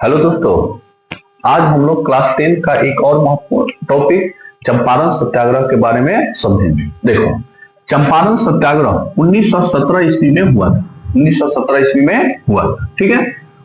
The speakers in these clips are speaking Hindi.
हेलो दोस्तों, आज हम लोग क्लास 10 का एक और महत्वपूर्ण टॉपिक चंपारण सत्याग्रह के बारे में समझेंगे। देखो, चंपारण सत्याग्रह 1917 ईस्वी में हुआ था। 1917 ईस्वी में हुआ था, ठीक है।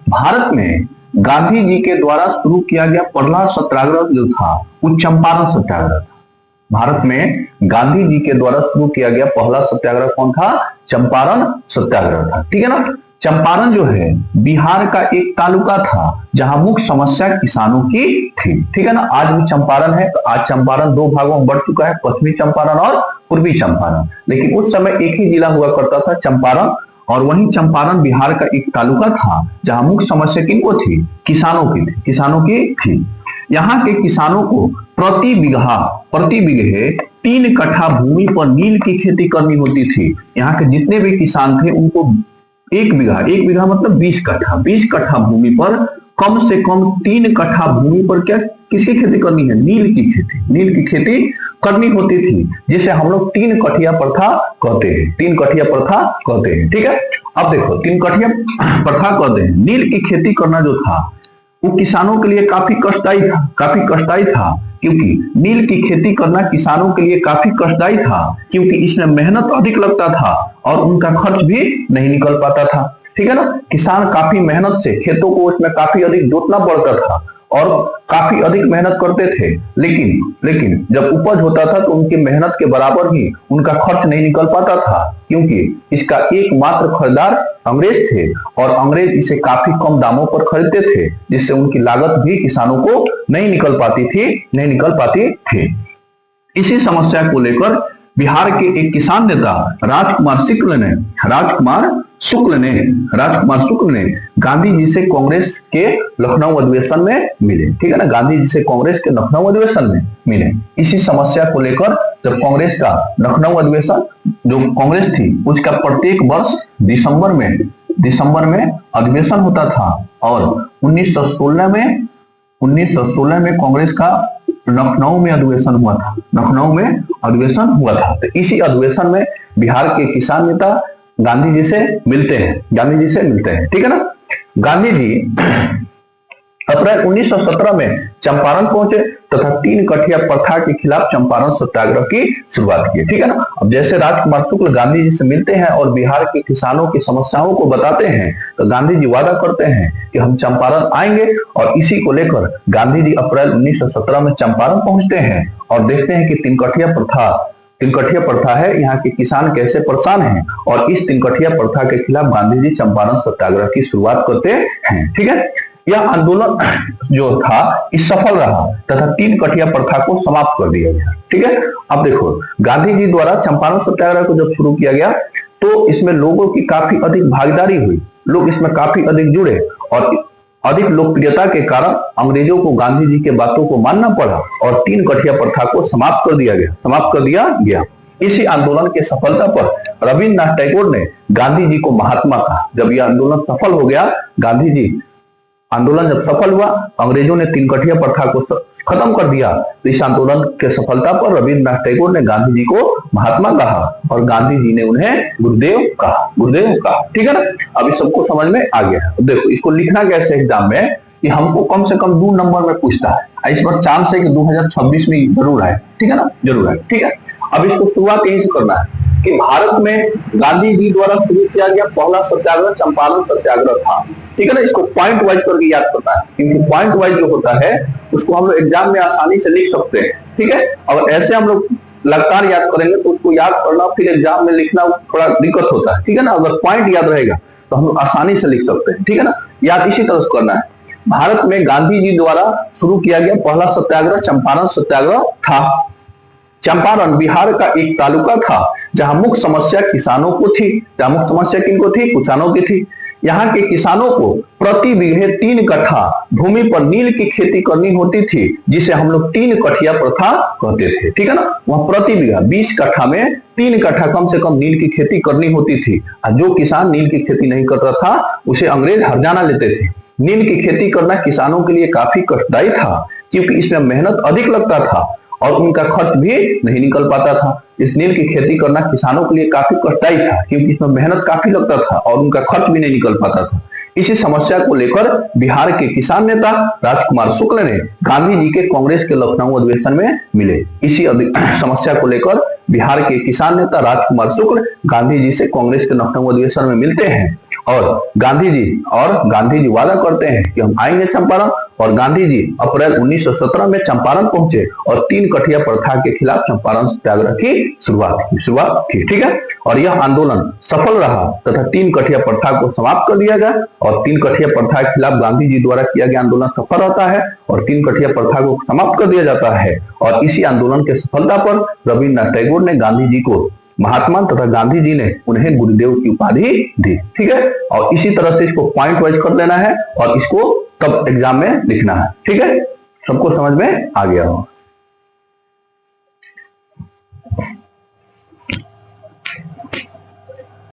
भारत में गांधी जी के द्वारा शुरू किया गया पहला सत्याग्रह जो था वो चंपारण सत्याग्रह था। भारत में गांधी जी के द्वारा शुरू किया गया पहला सत्याग्रह कौन था? चंपारण सत्याग्रह था, ठीक है ना। चंपारण जो है बिहार का एक तालुका था जहां मुख्य समस्या किसानों की थी, ठीक है ना। आज भी चंपारण है, तो आज चंपारण दो भागों में बढ़ चुका है, पश्चिमी चंपारण और पूर्वी चंपारण। लेकिन उस समय एक ही जिला हुआ करता था, चंपारण। और वही चंपारण बिहार का एक तालुका था जहां मुख्य समस्या किनको थी? किसानों की थी, किसानों की थी। यहाँ के किसानों को प्रति बिघे 3 कट्ठा भूमि पर नील की खेती करनी होती थी। यहाँ के जितने भी किसान थे उनको एक बीघा मतलब 20 कट्ठा भूमि पर कम से कम 3 कट्ठा भूमि पर क्या किसकी खेती करनी है? नील की खेती करनी होती थी, जिसे हम लोग 3 कठिया प्रथा कहते हैं। 3 कठिया प्रथा कहते हैं, ठीक है। अब देखो, 3 कठिया प्रथा कहते हैं। नील की खेती करना जो था वो किसानों के लिए काफी कष्टदायी था, क्योंकि नील की खेती करना किसानों के लिए काफी कष्टदायी था, क्योंकि इसमें मेहनत अधिक लगता था और उनका खर्च भी नहीं निकल पाता था, ठीक है ना। किसान काफी मेहनत से खेतों को उसमें काफी अधिक जोतना पड़ता था और काफी अधिक मेहनत करते थे, लेकिन जब उपज होता था तो उनकी मेहनत के बराबर ही उनका खर्च नहीं निकल पाता था, क्योंकि इसका एकमात्र खरीदार अंग्रेज थे और अंग्रेज इसे काफी कम दामों पर खरीदते थे, जिससे उनकी लागत भी किसानों को नहीं निकल पाती थी। इसी समस्या को लेकर बिहार के एक किसान नेता राजकुमार शुक्ल ने गांधी जी से कांग्रेस के लखनऊ अधिवेशन में मिले, ठीक है ना। गांधी जी से कांग्रेस के लखनऊ अधिवेशन में मिले। इसी समस्या को लेकर जब कांग्रेस का लखनऊ अधिवेशन जो कांग्रेस थी उसका प्रत्येक वर्ष दिसंबर में अधिवेशन होता था, और 1916 में कांग्रेस का लखनऊ में अधिवेशन हुआ था। तो इसी अधिवेशन में बिहार के किसान नेता गांधी जी से मिलते हैं, ठीक है ना। गांधी जी अप्रैल 1917 में चंपारण पहुंचे तथा 3 कठिया प्रथा के खिलाफ चंपारण सत्याग्रह की शुरुआत की, ठीक है ना। अब जैसे राजकुमार शुक्ल गांधी जी से मिलते हैं और बिहार के किसानों की समस्याओं को बताते हैं, तो गांधी जी वादा करते हैं कि हम चंपारण आएंगे, और इसी को लेकर गांधी जी अप्रैल 1917 में चंपारण पहुंचते हैं और देखते हैं कि 3 कठिया प्रथा है, यहाँ के किसान कैसे परेशान हैं, और इस 3 कठिया प्रथा के खिलाफ गांधी जी चंपारण सत्याग्रह की शुरुआत करते हैं, ठीक है। यह आंदोलन जो था इस सफल रहा तथा 3 कठिया प्रथा को समाप्त कर दिया गया, ठीक है। अब देखो, गांधी जी द्वारा चंपारण सत्याग्रह को जब शुरू किया गया तो इसमें लोगों की काफी अधिक भागीदारी हुई, लोग इसमें काफी अधिक जुड़े, और अधिक लोकप्रियता के कारण अंग्रेजों को गांधी जी के बातों को मानना पड़ा और 3 कठिया प्रथा को समाप्त कर दिया गया। इसी आंदोलन की सफलता पर रविन्द्रनाथ टैगोर ने गांधी जी को महात्मा कहा। जब यह आंदोलन सफल हो गया, आंदोलन जब सफल हुआ, अंग्रेजों ने 3 कठिया प्रथा को खत्म कर दिया, तो इस आंदोलन के सफलता पर रविन्द्रनाथ टैगोर ने गांधी जी को महात्मा कहा और गांधी जी ने उन्हें गुरुदेव कहा, ठीक है ना। अब इस सबको समझ में आ गया। देखो, इसको लिखना कैसे एग्जाम में, कि हमको कम से कम 2 नंबर में पूछता है। इस बार चांस है कि 2026 में जरूर है, ठीक है ना, जरूर है, ठीक है। अब इसको शुरुआत यहीं से करना है कि भारत में गांधी जी द्वारा शुरू किया गया पहला सत्याग्रह चंपारण सत्याग्रह था, ठीक है ना। इसको पॉइंट वाइज करके याद करना है, क्योंकि पॉइंट वाइज जो होता है उसको हम लोग एग्जाम में आसानी से लिख सकते हैं, ठीक है। और ऐसे हम लोग लगातार याद करेंगे तो उसको याद करना फिर एग्जाम में लिखना थोड़ा दिक्कत होता है, ठीक है ना। अगर पॉइंट याद रहेगा तो हम लोग आसानी से लिख सकते हैं, ठीक है ना। याद इसी तरह से करना है। भारत में गांधी जी द्वारा शुरू किया गया पहला सत्याग्रह चंपारण सत्याग्रह था। चंपारण बिहार का एक तालुका था जहां मुख्य समस्या किसानों को थी। किसानों की थी। यहाँ के किसानों को प्रति बीघे 3 कट्ठा भूमि पर नील की खेती करनी होती थी, जिसे हम लोग 3 कठिया प्रथा कहते थे, ठीक है ना। वह प्रति बीघा 20 कट्ठा में 3 कट्ठा कम से कम नील की खेती करनी होती थी। जो किसान नील की खेती नहीं करता था उसे अंग्रेज हर्जाना लेते थे। नील की खेती करना किसानों के लिए काफी कष्टदायी था, क्योंकि इसमें मेहनत अधिक लगता था और उनका खर्च भी नहीं निकल पाता था। इस नील की खेती करना किसानों के लिए काफी कष्टदायी था, क्योंकि इसमें मेहनत काफी लगता था और उनका खर्च भी नहीं निकल पाता था। इसी समस्या को लेकर बिहार के किसान नेता राजकुमार शुक्ल ने गांधी जी के कांग्रेस के लखनऊ अधिवेशन में मिले। इसी समस्या को लेकर बिहार के किसान नेता राजकुमार शुक्ल गांधी जी से कांग्रेस के लखनऊ अधिवेशन में मिलते हैं और गांधी जी वादा करते हैं कि हम आएंगे चंपारण। और गांधी जी अप्रैल 1917 में चंपारण पहुंचे और 3 कठिया प्रथा के खिलाफ चंपारण सत्याग्रह की शुरुआत की। ठीक है, और यह आंदोलन सफल रहा तथा 3 कठिया प्रथा को समाप्त कर दिया गया। और 3 कठिया प्रथा के खिलाफ गांधी जी द्वारा किया गया आंदोलन सफल रहता है और 3 कठिया प्रथा को समाप्त कर दिया जाता है। और इसी आंदोलन के सफलता पर रविन्द्रनाथ टैगोर ने गांधी जी को महात्मा तथा गांधी जी ने उन्हें गुरुदेव की उपाधि दी। ठीक है, और इसी तरह से इसको पॉइंट वाइज कर लेना है और इसको तब एग्जाम में लिखना है। ठीक है, सबको समझ में आ गया हो।